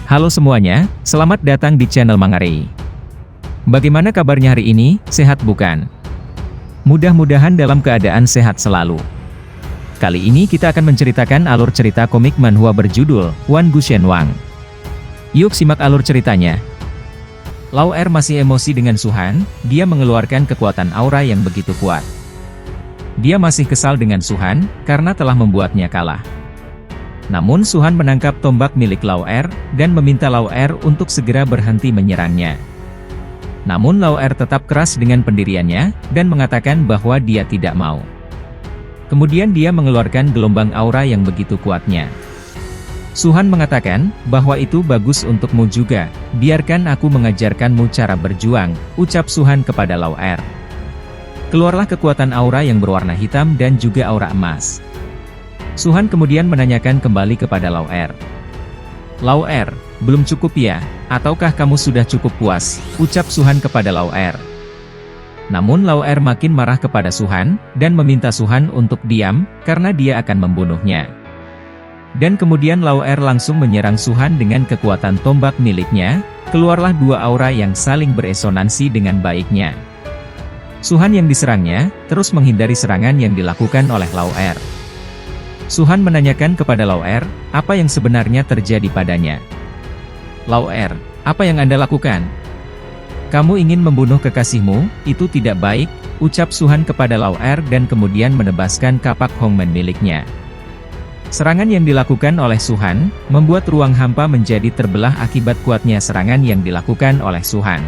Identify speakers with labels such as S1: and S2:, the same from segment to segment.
S1: Halo semuanya, selamat datang di channel Mangare. Bagaimana kabarnya hari ini, sehat bukan? Mudah-mudahan dalam keadaan sehat selalu. Kali ini kita akan menceritakan alur cerita komik manhwa berjudul Wan Gu Shen Wang. Yuk simak alur ceritanya. Lau Er masih emosi dengan Su-han, dia mengeluarkan kekuatan aura yang begitu kuat. Dia masih kesal dengan Su-han, karena telah membuatnya kalah. Namun Su-han menangkap tombak milik Lau Er, dan meminta Lau Er untuk segera berhenti menyerangnya. Namun Lau Er tetap keras dengan pendiriannya, dan mengatakan bahwa dia tidak mau. Kemudian dia mengeluarkan gelombang aura yang begitu kuatnya. Su-han mengatakan, bahwa itu bagus untukmu juga, biarkan aku mengajarkanmu cara berjuang, ucap Su-han kepada Lau Er. Keluarlah kekuatan aura yang berwarna hitam dan juga aura emas. Su-han kemudian menanyakan kembali kepada Lau Er. Lau Er, belum cukup ya? Ataukah kamu sudah cukup puas? Ucap Su-han kepada Lau Er. Namun Lau Er makin marah kepada Su-han, dan meminta Su-han untuk diam, karena dia akan membunuhnya. Dan kemudian Lau Er langsung menyerang Su-han dengan kekuatan tombak miliknya, keluarlah dua aura yang saling beresonansi dengan baiknya. Su-han yang diserangnya, terus menghindari serangan yang dilakukan oleh Lau Er. Su-han menanyakan kepada Lau Er, apa yang sebenarnya terjadi padanya. Lau Er, apa yang Anda lakukan? Kamu ingin membunuh kekasihmu, itu tidak baik, ucap Su-han kepada Lau Er dan kemudian menebaskan kapak Hongmen miliknya. Serangan yang dilakukan oleh Su-han, membuat ruang hampa menjadi terbelah akibat kuatnya serangan yang dilakukan oleh Su-han.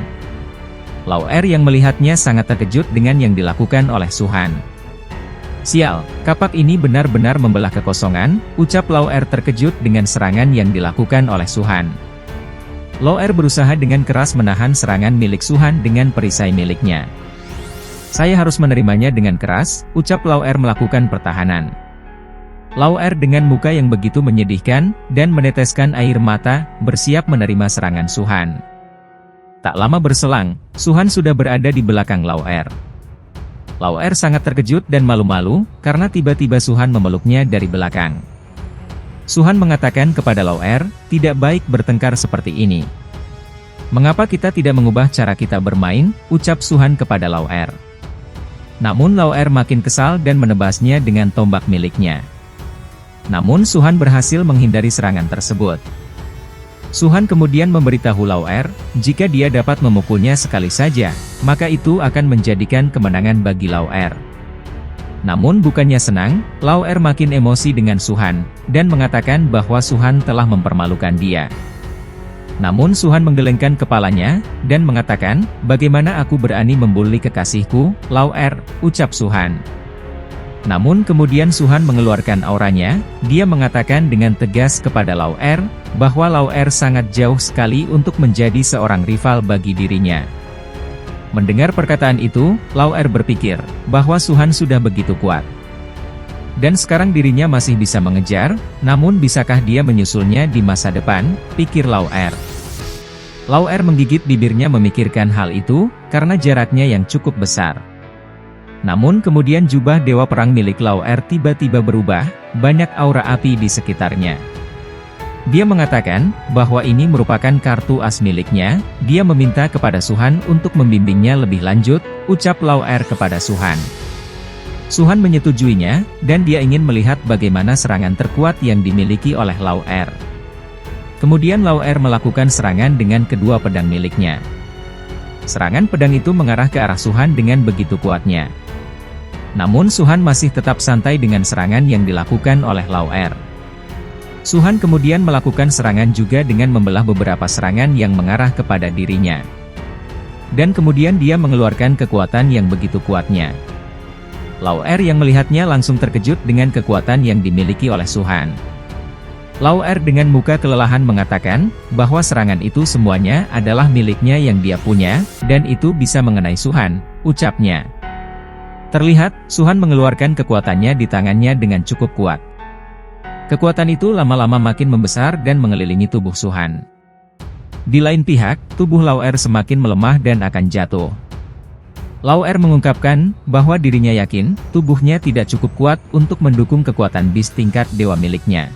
S1: Lau Er yang melihatnya sangat terkejut dengan yang dilakukan oleh Su-han. Sial, kapak ini benar-benar membelah kekosongan, ucap Lau Er terkejut dengan serangan yang dilakukan oleh Su-han. Lau Er berusaha dengan keras menahan serangan milik Su-han dengan perisai miliknya. Saya harus menerimanya dengan keras, ucap Lau Er melakukan pertahanan. Lau Er dengan muka yang begitu menyedihkan, dan meneteskan air mata, bersiap menerima serangan Su-han. Tak lama berselang, Su-han sudah berada di belakang Lau Er. Lau Er sangat terkejut dan malu-malu, karena tiba-tiba Su-han memeluknya dari belakang. Su-han mengatakan kepada Lau Er, tidak baik bertengkar seperti ini. Mengapa kita tidak mengubah cara kita bermain, ucap Su-han kepada Lau Er. Namun Lau Er makin kesal dan menebasnya dengan tombak miliknya. Namun Su-han berhasil menghindari serangan tersebut. Su-han kemudian memberitahu Lau Er, jika dia dapat memukulnya sekali saja, maka itu akan menjadikan kemenangan bagi Lau Er. Namun bukannya senang, Lau Er makin emosi dengan Su-han, dan mengatakan bahwa Su-han telah mempermalukan dia. Namun Su-han menggelengkan kepalanya, dan mengatakan, bagaimana aku berani membuli kekasihku, Lau Er, ucap Su-han. Namun kemudian Su-han mengeluarkan auranya, dia mengatakan dengan tegas kepada Lau Er, bahwa Lau Er sangat jauh sekali untuk menjadi seorang rival bagi dirinya. Mendengar perkataan itu, Lau Er berpikir, bahwa Su-han sudah begitu kuat. Dan sekarang dirinya masih bisa mengejar, namun bisakah dia menyusulnya di masa depan, pikir Lau Er. Lau Er menggigit bibirnya memikirkan hal itu, karena jaraknya yang cukup besar. Namun kemudian jubah Dewa Perang milik Lau Er tiba-tiba berubah, banyak aura api di sekitarnya. Dia mengatakan, bahwa ini merupakan kartu as miliknya, dia meminta kepada Su-han untuk membimbingnya lebih lanjut, ucap Lau Er kepada Su-han. Su-han menyetujuinya, dan dia ingin melihat bagaimana serangan terkuat yang dimiliki oleh Lau Er. Kemudian Lau Er melakukan serangan dengan kedua pedang miliknya. Serangan pedang itu mengarah ke arah Su-han dengan begitu kuatnya. Namun Su-han masih tetap santai dengan serangan yang dilakukan oleh Lau Er. Su-han kemudian melakukan serangan juga dengan membelah beberapa serangan yang mengarah kepada dirinya. Dan kemudian dia mengeluarkan kekuatan yang begitu kuatnya. Lau Er yang melihatnya langsung terkejut dengan kekuatan yang dimiliki oleh Su-han. Lau Er dengan muka kelelahan mengatakan, bahwa serangan itu semuanya adalah miliknya yang dia punya, dan itu bisa mengenai Su-han, ucapnya. Terlihat, Su-han mengeluarkan kekuatannya di tangannya dengan cukup kuat. Kekuatan itu lama-lama makin membesar dan mengelilingi tubuh Su-han. Di lain pihak, tubuh Lau Er semakin melemah dan akan jatuh. Lau Er mengungkapkan, bahwa dirinya yakin, tubuhnya tidak cukup kuat untuk mendukung kekuatan bis tingkat dewa miliknya.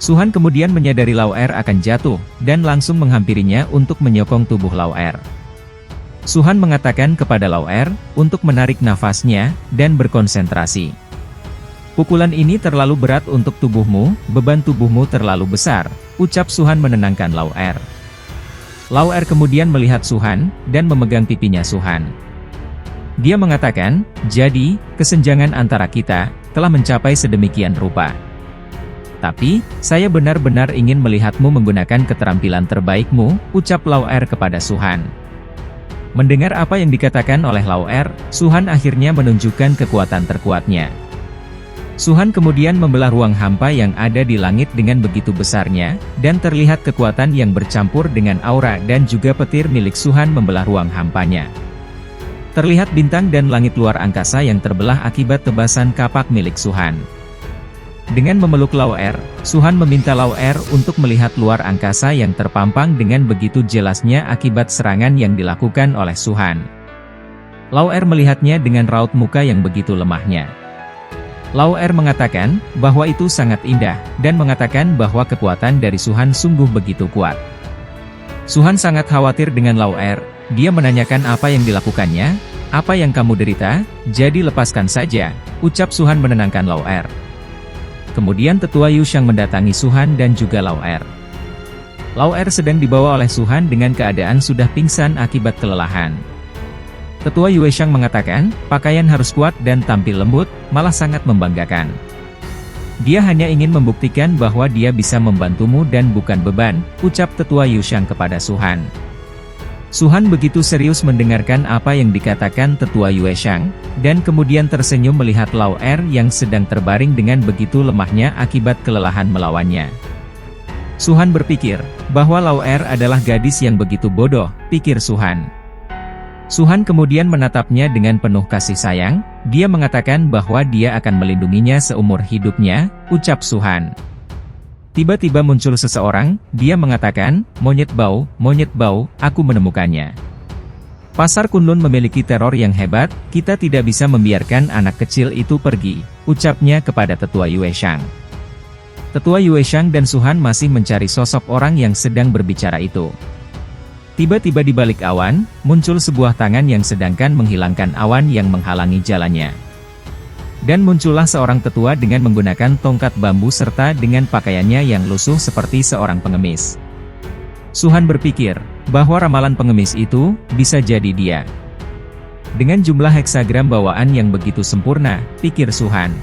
S1: Suhan kemudian menyadari Lao Er akan jatuh, dan langsung menghampirinya untuk menyokong tubuh Lao Er. Suhan mengatakan kepada Lao Er, untuk menarik nafasnya, dan berkonsentrasi. Pukulan ini terlalu berat untuk tubuhmu, beban tubuhmu terlalu besar, ucap Suhan menenangkan Lao Er. Lao Er kemudian melihat Suhan, dan memegang pipinya Suhan. Dia mengatakan, jadi, kesenjangan antara kita, telah mencapai sedemikian rupa. Tapi, saya benar-benar ingin melihatmu menggunakan keterampilan terbaikmu, ucap Lao Er kepada Suhan. Mendengar apa yang dikatakan oleh Lao Er, Suhan akhirnya menunjukkan kekuatan terkuatnya. Suhan kemudian membelah ruang hampa yang ada di langit dengan begitu besarnya, dan terlihat kekuatan yang bercampur dengan aura dan juga petir milik Suhan membelah ruang hampanya. Terlihat bintang dan langit luar angkasa yang terbelah akibat tebasan kapak milik Suhan. Dengan memeluk Lao Er, Suhan meminta Lao Er untuk melihat luar angkasa yang terpampang dengan begitu jelasnya akibat serangan yang dilakukan oleh Suhan. Lao Er melihatnya dengan raut muka yang begitu lemahnya. Lao Er mengatakan bahwa itu sangat indah, dan mengatakan bahwa kekuatan dari Suhan sungguh begitu kuat. Suhan sangat khawatir dengan Lao Er, dia menanyakan apa yang dilakukannya, apa yang kamu derita, jadi lepaskan saja, ucap Suhan menenangkan Lao Er. Kemudian tetua Yushang mendatangi Suhan dan juga Lao Er. Lao Er sedang dibawa oleh Suhan dengan keadaan sudah pingsan akibat kelelahan. Tetua Yueshang mengatakan, pakaian harus kuat dan tampil lembut, malah sangat membanggakan. Dia hanya ingin membuktikan bahwa dia bisa membantumu dan bukan beban, ucap tetua Yushang kepada Suhan. Suhan begitu serius mendengarkan apa yang dikatakan tetua Yueshang, dan kemudian tersenyum melihat Lao Er yang sedang terbaring dengan begitu lemahnya akibat kelelahan melawannya. Suhan berpikir, bahwa Lao Er adalah gadis yang begitu bodoh, pikir Suhan. Suhan kemudian menatapnya dengan penuh kasih sayang, dia mengatakan bahwa dia akan melindunginya seumur hidupnya, ucap Suhan. Tiba-tiba muncul seseorang, dia mengatakan, monyet bau, aku menemukannya. Pasar Kunlun memiliki teror yang hebat, kita tidak bisa membiarkan anak kecil itu pergi, ucapnya kepada tetua Yueshang. Tetua Yueshang dan Suhan masih mencari sosok orang yang sedang berbicara itu. Tiba-tiba di balik awan, muncul sebuah tangan yang sedangkan menghilangkan awan yang menghalangi jalannya. Dan muncullah seorang tetua dengan menggunakan tongkat bambu serta dengan pakaiannya yang lusuh seperti seorang pengemis. Suhan berpikir, bahwa ramalan pengemis itu, bisa jadi dia. Dengan jumlah heksagram bawaan yang begitu sempurna, pikir Suhan.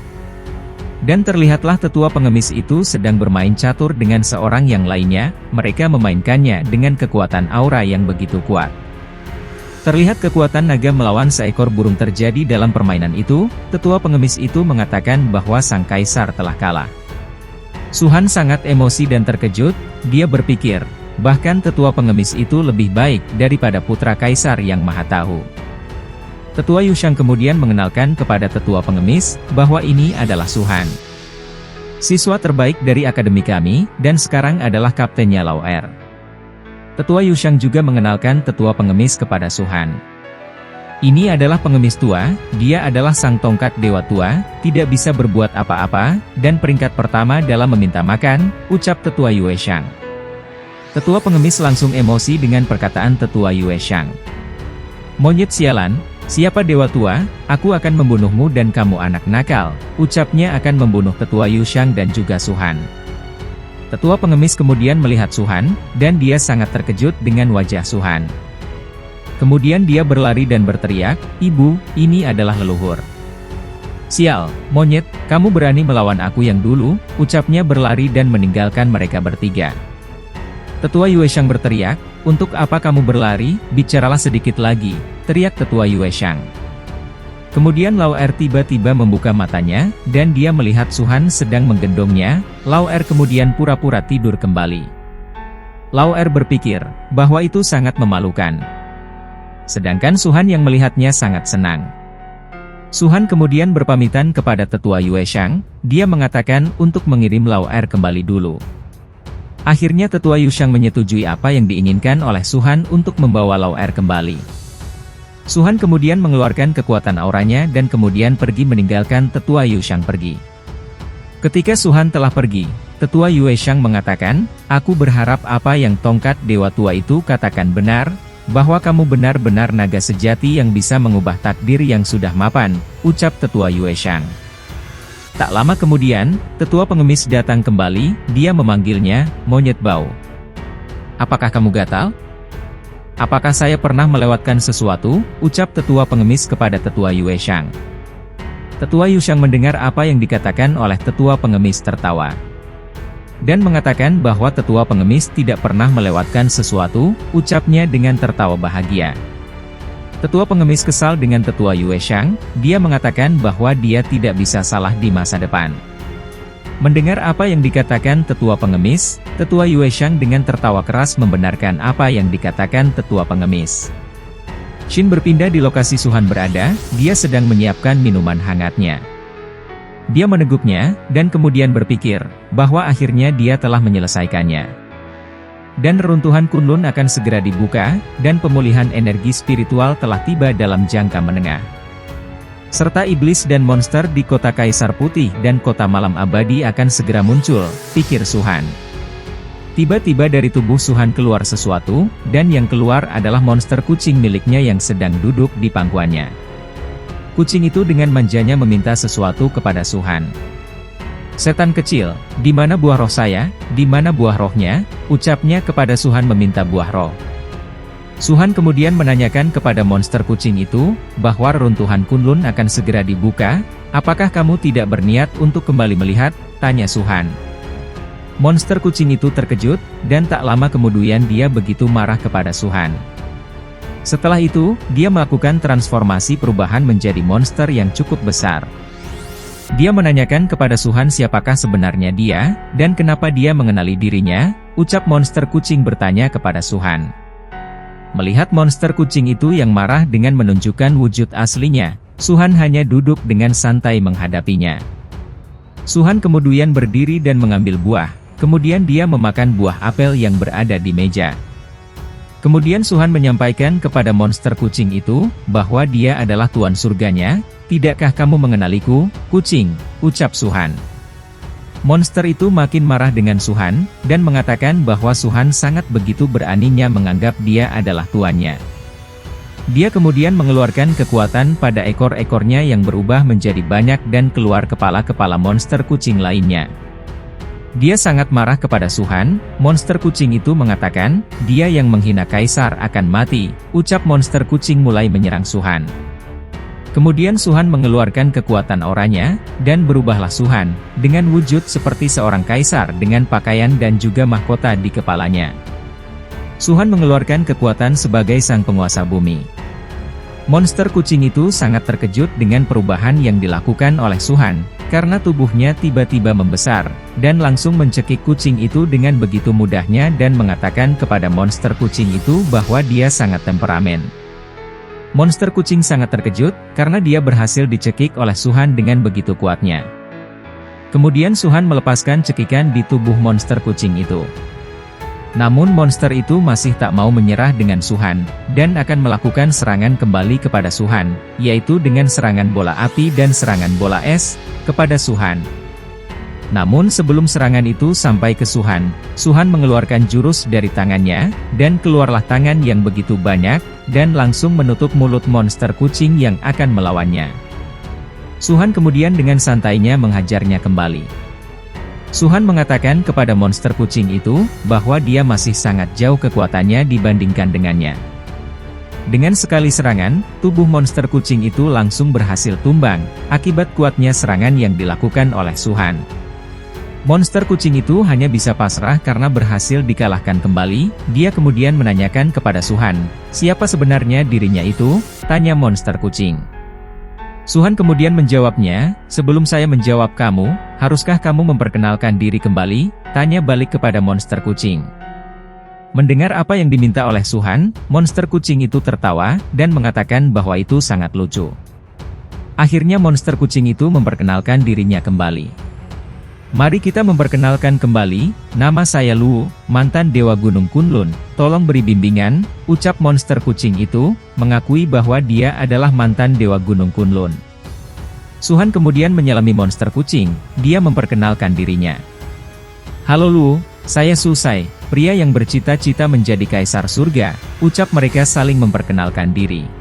S1: Dan terlihatlah tetua pengemis itu sedang bermain catur dengan seorang yang lainnya, mereka memainkannya dengan kekuatan aura yang begitu kuat. Terlihat kekuatan naga melawan seekor burung terjadi dalam permainan itu, tetua pengemis itu mengatakan bahwa sang kaisar telah kalah. Suhan sangat emosi dan terkejut, dia berpikir, bahkan tetua pengemis itu lebih baik daripada putra kaisar yang maha tahu. Tetua Yushang kemudian mengenalkan kepada tetua pengemis, bahwa ini adalah Suhan. Siswa terbaik dari akademi kami, dan sekarang adalah kaptennya Lao Er. Tetua Yushang juga mengenalkan tetua pengemis kepada Suhan. Ini adalah pengemis tua, dia adalah sang tongkat dewa tua, tidak bisa berbuat apa-apa, dan peringkat pertama dalam meminta makan, ucap tetua Yueshang. Tetua pengemis langsung emosi dengan perkataan tetua Yueshang. Monyet sialan, siapa dewa tua, aku akan membunuhmu dan kamu anak nakal, ucapnya akan membunuh tetua Yushang dan juga Suhan. Tetua pengemis kemudian melihat Suhan, dan dia sangat terkejut dengan wajah Suhan. Kemudian dia berlari dan berteriak, "Ibu, ini adalah leluhur." "Sial, monyet, kamu berani melawan aku yang dulu," ucapnya berlari dan meninggalkan mereka bertiga. Tetua Yueshang berteriak, "Untuk apa kamu berlari, bicaralah sedikit lagi," teriak tetua Yueshang. Kemudian Lao Er tiba-tiba membuka matanya, dan dia melihat Suhan sedang menggendongnya. Lao Er kemudian pura-pura tidur kembali. Lao Er berpikir, bahwa itu sangat memalukan. Sedangkan Suhan yang melihatnya sangat senang. Suhan kemudian berpamitan kepada tetua Yueshang, dia mengatakan untuk mengirim Lao Er kembali dulu. Akhirnya tetua Yushang menyetujui apa yang diinginkan oleh Suhan untuk membawa Lao Er kembali. Suhan kemudian mengeluarkan kekuatan auranya dan kemudian pergi meninggalkan tetua Yushang pergi. Ketika Suhan telah pergi, Tetua Yue Shang mengatakan, "Aku berharap apa yang tongkat Dewa Tua itu katakan benar, bahwa kamu benar-benar naga sejati yang bisa mengubah takdir yang sudah mapan," ucap Tetua Yue Shang. Tak lama kemudian, Tetua Pengemis datang kembali, dia memanggilnya, "Monyet bau. Apakah kamu gatal? Apakah saya pernah melewatkan sesuatu?" ucap Tetua Pengemis kepada Tetua Yue Shang. Tetua Yue Shang mendengar apa yang dikatakan oleh Tetua Pengemis tertawa. Dan mengatakan bahwa Tetua Pengemis tidak pernah melewatkan sesuatu, ucapnya dengan tertawa bahagia. Tetua Pengemis kesal dengan Tetua Yue Shang, dia mengatakan bahwa dia tidak bisa salah di masa depan. Mendengar apa yang dikatakan Tetua Pengemis, Tetua Yue Shang dengan tertawa keras membenarkan apa yang dikatakan Tetua Pengemis. Shin berpindah di lokasi Suhan berada, dia sedang menyiapkan minuman hangatnya. Dia meneguknya, dan kemudian berpikir, bahwa akhirnya dia telah menyelesaikannya. Dan reruntuhan Kunlun akan segera dibuka, dan pemulihan energi spiritual telah tiba dalam jangka menengah. Serta iblis dan monster di kota Kaisar Putih dan kota Malam Abadi akan segera muncul, pikir Suhan. Tiba-tiba dari tubuh Suhan keluar sesuatu, dan yang keluar adalah monster kucing miliknya yang sedang duduk di pangkuannya. Kucing itu dengan manjanya meminta sesuatu kepada Suhan. "Setan kecil, di mana buah roh saya? Di mana buah rohnya?" ucapnya kepada Suhan meminta buah roh. Suhan kemudian menanyakan kepada monster kucing itu, bahwa reruntuhan Kunlun akan segera dibuka, "Apakah kamu tidak berniat untuk kembali melihat?" tanya Suhan. Monster kucing itu terkejut, dan tak lama kemudian dia begitu marah kepada Suhan. Setelah itu, dia melakukan transformasi perubahan menjadi monster yang cukup besar. Dia menanyakan kepada Suhan siapakah sebenarnya dia, dan kenapa dia mengenali dirinya, ucap monster kucing bertanya kepada Suhan. Melihat monster kucing itu yang marah dengan menunjukkan wujud aslinya, Suhan hanya duduk dengan santai menghadapinya. Suhan kemudian berdiri dan mengambil buah, kemudian dia memakan buah apel yang berada di meja. Kemudian Suhan menyampaikan kepada monster kucing itu, bahwa dia adalah tuan surganya. "Tidakkah kamu mengenaliku, kucing?" ucap Suhan. Monster itu makin marah dengan Suhan, dan mengatakan bahwa Suhan sangat begitu beraninya menganggap dia adalah tuannya. Dia kemudian mengeluarkan kekuatan pada ekor-ekornya yang berubah menjadi banyak dan keluar kepala-kepala monster kucing lainnya. Dia sangat marah kepada Suhan, monster kucing itu mengatakan, "Dia yang menghina kaisar akan mati," ucap monster kucing mulai menyerang Suhan. Kemudian Suhan mengeluarkan kekuatan auranya, dan berubahlah Suhan, dengan wujud seperti seorang kaisar dengan pakaian dan juga mahkota di kepalanya. Suhan mengeluarkan kekuatan sebagai sang penguasa bumi. Monster kucing itu sangat terkejut dengan perubahan yang dilakukan oleh Suhan, karena tubuhnya tiba-tiba membesar, dan langsung mencekik kucing itu dengan begitu mudahnya dan mengatakan kepada monster kucing itu bahwa dia sangat temperamen. Monster kucing sangat terkejut, karena dia berhasil dicekik oleh Suhan dengan begitu kuatnya. Kemudian Suhan melepaskan cekikan di tubuh monster kucing itu. Namun monster itu masih tak mau menyerah dengan Suhan, dan akan melakukan serangan kembali kepada Suhan, yaitu dengan serangan bola api dan serangan bola es, kepada Suhan. Namun sebelum serangan itu sampai ke Suhan, Suhan mengeluarkan jurus dari tangannya, dan keluarlah tangan yang begitu banyak, dan langsung menutup mulut monster kucing yang akan melawannya. Suhan kemudian dengan santainya menghajarnya kembali. Suhan mengatakan kepada monster kucing itu, bahwa dia masih sangat jauh kekuatannya dibandingkan dengannya. Dengan sekali serangan, tubuh monster kucing itu langsung berhasil tumbang, akibat kuatnya serangan yang dilakukan oleh Suhan. Monster kucing itu hanya bisa pasrah karena berhasil dikalahkan kembali. Dia kemudian menanyakan kepada Suhan, siapa sebenarnya dirinya itu, tanya monster kucing. Suhan kemudian menjawabnya, sebelum saya menjawab kamu, haruskah kamu memperkenalkan diri kembali, tanya balik kepada monster kucing. Mendengar apa yang diminta oleh Suhan, monster kucing itu tertawa, dan mengatakan bahwa itu sangat lucu. Akhirnya monster kucing itu memperkenalkan dirinya kembali. Mari kita memperkenalkan kembali, nama saya Luo, mantan Dewa Gunung Kunlun, tolong beri bimbingan, ucap monster kucing itu, mengakui bahwa dia adalah mantan Dewa Gunung Kunlun. Suhan kemudian menyelami monster kucing, dia memperkenalkan dirinya. Halo Lu, saya Susai, pria yang bercita-cita menjadi kaisar surga, ucap mereka saling memperkenalkan diri.